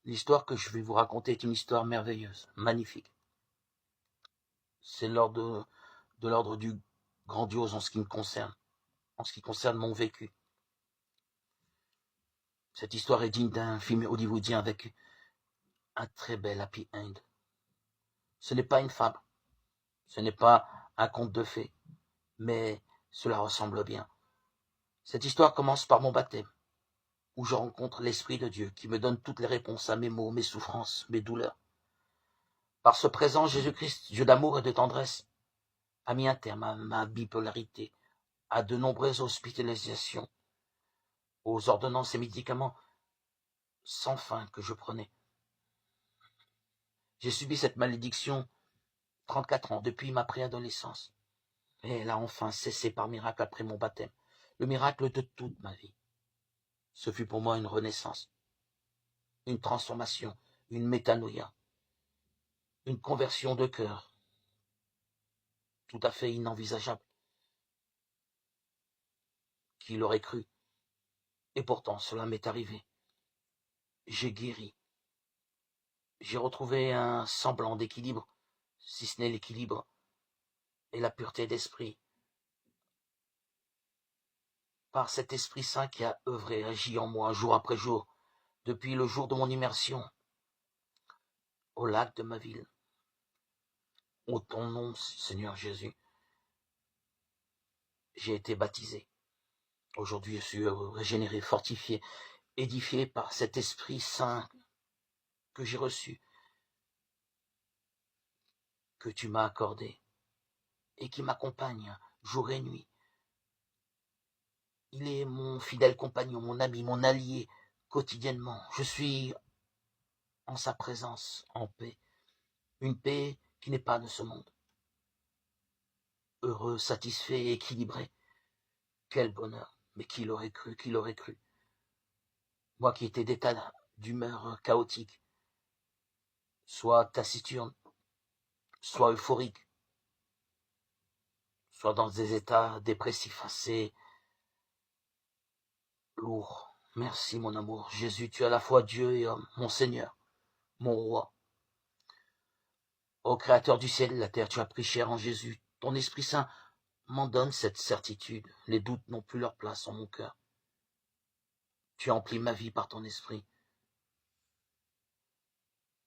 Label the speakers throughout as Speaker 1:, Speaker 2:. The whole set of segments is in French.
Speaker 1: L'histoire que je vais vous raconter est une histoire merveilleuse, magnifique. C'est de l'ordre du grandiose en ce qui me concerne, en ce qui concerne mon vécu. Cette histoire est digne d'un film hollywoodien avec un très bel happy end. Ce n'est pas une fable, ce n'est pas un conte de fées, mais cela ressemble bien. Cette histoire commence par mon baptême, où je rencontre l'Esprit de Dieu qui me donne toutes les réponses à mes maux, mes souffrances, mes douleurs. Par ce présent, Jésus-Christ, Dieu d'amour et de tendresse, a mis un terme à ma bipolarité, à de nombreuses hospitalisations, aux ordonnances et médicaments sans fin que je prenais. J'ai subi cette malédiction 34 ans, depuis ma préadolescence. Et elle a enfin cessé par miracle après mon baptême, le miracle de toute ma vie. Ce fut pour moi une renaissance, une transformation, une métanoïa, une conversion de cœur, tout à fait inenvisageable. Qui l'aurait cru? Et pourtant, cela m'est arrivé. J'ai guéri. J'ai retrouvé un semblant d'équilibre, si ce n'est l'équilibre et la pureté d'esprit. Par cet Esprit Saint qui a œuvré, agi en moi jour après jour, depuis le jour de mon immersion au lac de ma ville. Au ton nom, Seigneur Jésus, j'ai été baptisé. Aujourd'hui, je suis régénéré, fortifié, édifié par cet Esprit Saint que j'ai reçu, que tu m'as accordé et qui m'accompagne jour et nuit. Il est mon fidèle compagnon, mon ami, mon allié quotidiennement. Je suis en sa présence, en paix, une paix qui n'est pas de ce monde. Heureux, satisfait, équilibré. Quel bonheur! Mais qui l'aurait cru, qui l'aurait cru? Moi qui étais d'état d'humeur chaotique, soit taciturne, soit euphorique, soit dans des états dépressifs assez lourds. Merci mon amour. Jésus, tu es à la fois Dieu et homme, mon Seigneur, mon roi. Ô Créateur du ciel et de la terre, tu as pris chair en Jésus. Ton Esprit Saint m'en donne cette certitude. Les doutes n'ont plus leur place en mon cœur. Tu as empli ma vie par ton esprit.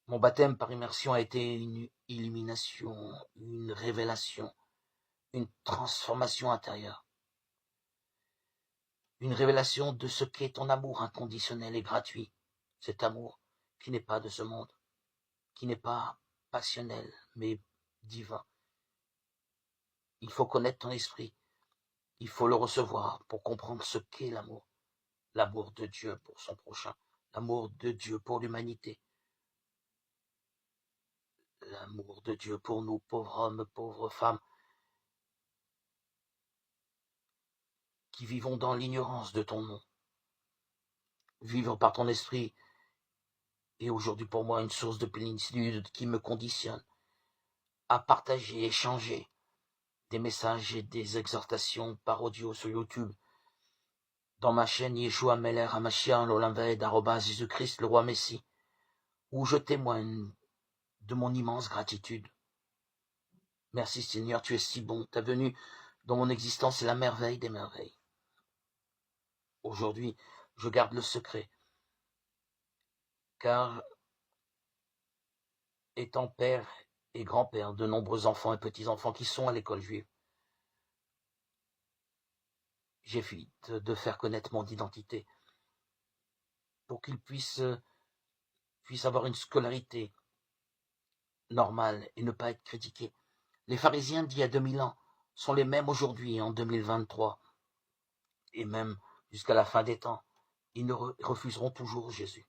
Speaker 1: Mon baptême par immersion a été une illumination, une révélation, une transformation intérieure. Une révélation de ce qu'est ton amour inconditionnel et gratuit. Cet amour qui n'est pas de ce monde, qui n'est pas passionnel, mais divin. Il faut connaître ton esprit. Il faut le recevoir pour comprendre ce qu'est l'amour. L'amour de Dieu pour son prochain. L'amour de Dieu pour l'humanité. L'amour de Dieu pour nous, pauvres hommes, pauvres femmes, qui vivons dans l'ignorance de ton nom. Vivre par ton esprit est aujourd'hui pour moi une source de plénitude qui me conditionne à partager, échanger des messages et des exhortations par audio sur YouTube, dans ma chaîne Yeshua Meller Hamashiach Lolamved Jésus-Christ le roi Messie, où je témoigne de mon immense gratitude. Merci Seigneur, tu es si bon, ta venue dans mon existence est la merveille des merveilles. Aujourd'hui, je garde le secret, car étant père et grand-père de nombreux enfants et petits-enfants qui sont à l'école juive, j'évite de faire connaître mon identité pour qu'ils puissent avoir une scolarité normale et ne pas être critiqués. Les pharisiens d'il y a 2000 ans sont les mêmes aujourd'hui en 2023 et même jusqu'à la fin des temps. Ils ne refuseront toujours Jésus.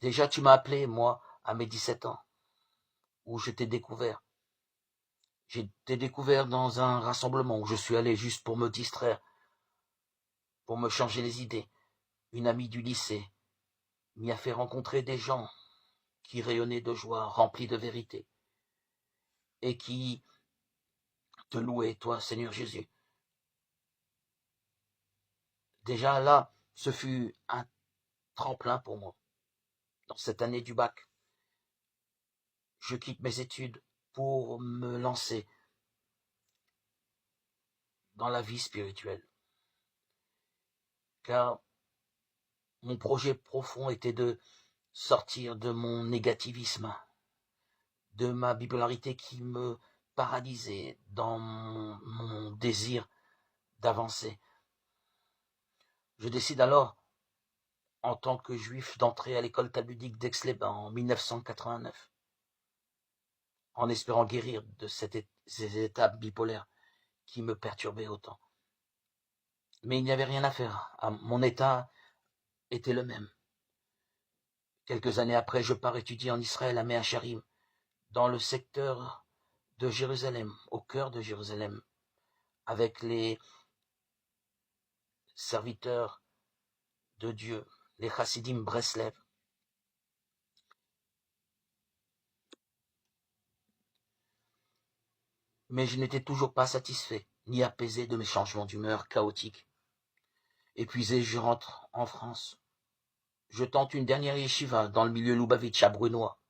Speaker 1: Déjà, tu m'as appelé, moi, à mes 17 ans, où je t'ai découvert. J'ai été découvert dans un rassemblement où je suis allé juste pour me distraire, pour me changer les idées. Une amie du lycée m'y a fait rencontrer des gens qui rayonnaient de joie, remplis de vérité, et qui te louaient, toi, Seigneur Jésus. Déjà là, ce fut un tremplin pour moi. Dans cette année du bac, je quitte mes études pour me lancer dans la vie spirituelle. Car mon projet profond était de sortir de mon négativisme, de ma bipolarité qui me paralysait dans mon désir d'avancer. Je décide alors, en tant que juif, d'entrer à l'école talmudique d'Aix-les-Bains en 1989, en espérant guérir de ces états bipolaires qui me perturbaient autant. Mais il n'y avait rien à faire. Mon état était le même. Quelques années après, je pars étudier en Israël à Mea Sharim, dans le secteur de Jérusalem, au cœur de Jérusalem, avec les serviteurs de Dieu, les Chassidim Breslev. Mais je n'étais toujours pas satisfait, ni apaisé de mes changements d'humeur chaotiques. Épuisé, je rentre en France. Je tente une dernière yeshiva dans le milieu Lubavitch à Brunois.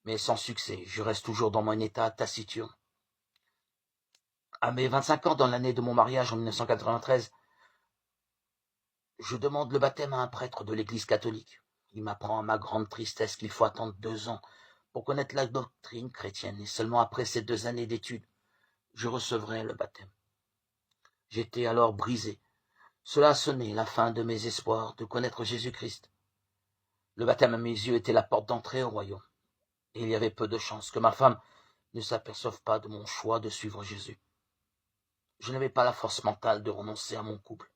Speaker 1: Mais sans succès, je reste toujours dans mon état taciturne. À mes 25 ans, dans l'année de mon mariage en 1993, je demande le baptême à un prêtre de l'église catholique. Il m'apprend à ma grande tristesse qu'il faut attendre 2 ans pour connaître la doctrine chrétienne, et seulement après ces 2 années d'études, je recevrai le baptême. J'étais alors brisé. Cela a sonné la fin de mes espoirs de connaître Jésus-Christ. Le baptême à mes yeux était la porte d'entrée au royaume, et il y avait peu de chances que ma femme ne s'aperçoive pas de mon choix de suivre Jésus. Je n'avais pas la force mentale de renoncer à mon couple.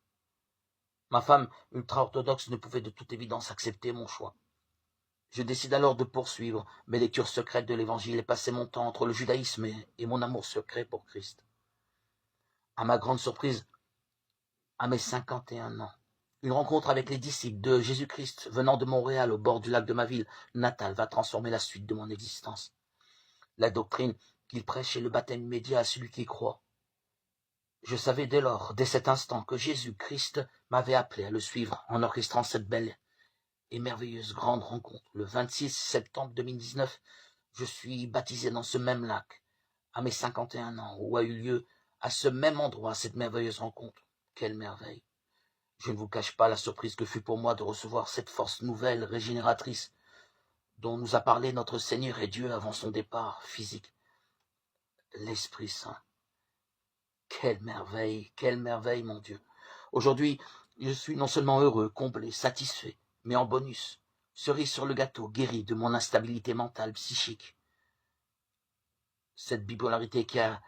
Speaker 1: Ma femme ultra-orthodoxe ne pouvait de toute évidence accepter mon choix. Je décide alors de poursuivre mes lectures secrètes de l'Évangile et passer mon temps entre le judaïsme et mon amour secret pour Christ. À ma grande surprise, à mes 51 ans, une rencontre avec les disciples de Jésus-Christ venant de Montréal au bord du lac de ma ville natale va transformer la suite de mon existence. La doctrine qu'il prêche est le baptême immédiat à celui qui croit. Je savais dès lors, dès cet instant, que Jésus-Christ m'avait appelé à le suivre en orchestrant cette belle et merveilleuse grande rencontre. Le 26 septembre 2019, je suis baptisé dans ce même lac, à mes 51 ans, où a eu lieu, à ce même endroit, cette merveilleuse rencontre. Quelle merveille! Je ne vous cache pas la surprise que fut pour moi de recevoir cette force nouvelle, régénératrice, dont nous a parlé notre Seigneur et Dieu avant son départ physique. L'Esprit Saint. Quelle merveille, mon Dieu. Aujourd'hui, je suis non seulement heureux, comblé, satisfait, mais en bonus, cerise sur le gâteau, guéri de mon instabilité mentale, psychique. Cette bipolarité qui a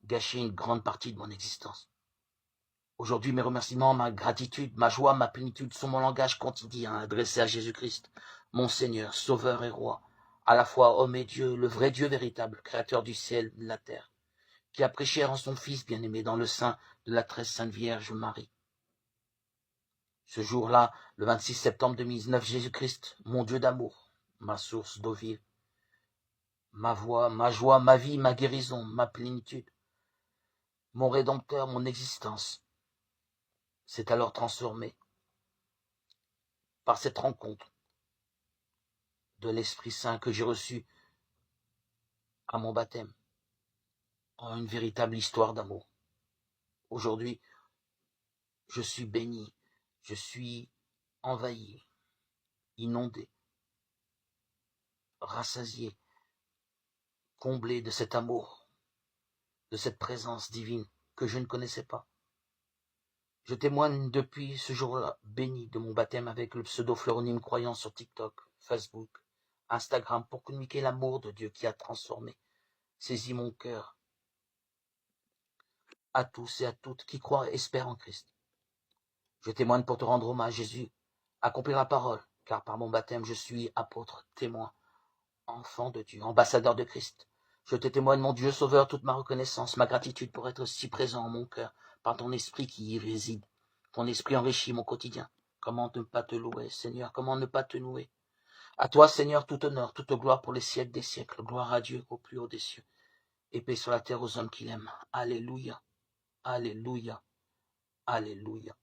Speaker 1: gâché une grande partie de mon existence. Aujourd'hui, mes remerciements, ma gratitude, ma joie, ma plénitude sont mon langage quotidien adressé à Jésus-Christ, mon Seigneur, Sauveur et Roi, à la fois homme et Dieu, le vrai Dieu véritable, créateur du ciel et de la terre, qui a pris chair en son Fils bien-aimé dans le sein de la très sainte Vierge Marie. Ce jour-là, le 26 septembre 2019, Jésus-Christ, mon Dieu d'amour, ma source d'eau vive, ma voix, ma joie, ma vie, ma guérison, ma plénitude, mon Rédempteur, mon existence, s'est alors transformé par cette rencontre de l'Esprit Saint que j'ai reçu à mon baptême, en une véritable histoire d'amour. Aujourd'hui, je suis béni, je suis envahi, inondé, rassasié, comblé de cet amour, de cette présence divine que je ne connaissais pas. Je témoigne depuis ce jour-là béni de mon baptême avec le pseudo Floronyme Croyant sur TikTok, Facebook, Instagram pour communiquer l'amour de Dieu qui a transformé, saisi mon cœur à tous et à toutes qui croient et espèrent en Christ. Je témoigne pour te rendre hommage, Jésus, accomplir la parole, car par mon baptême je suis apôtre, témoin, enfant de Dieu, ambassadeur de Christ. Je te témoigne, mon Dieu Sauveur, toute ma reconnaissance, ma gratitude pour être si présent en mon cœur, par ton esprit qui y réside. Ton esprit enrichit mon quotidien. Comment ne pas te louer, Seigneur, comment ne pas te louer? À toi, Seigneur, tout honneur, toute gloire pour les siècles des siècles. Gloire à Dieu au plus haut des cieux, et paix sur la terre aux hommes qu'il aime. Alléluia, alléluia, alléluia.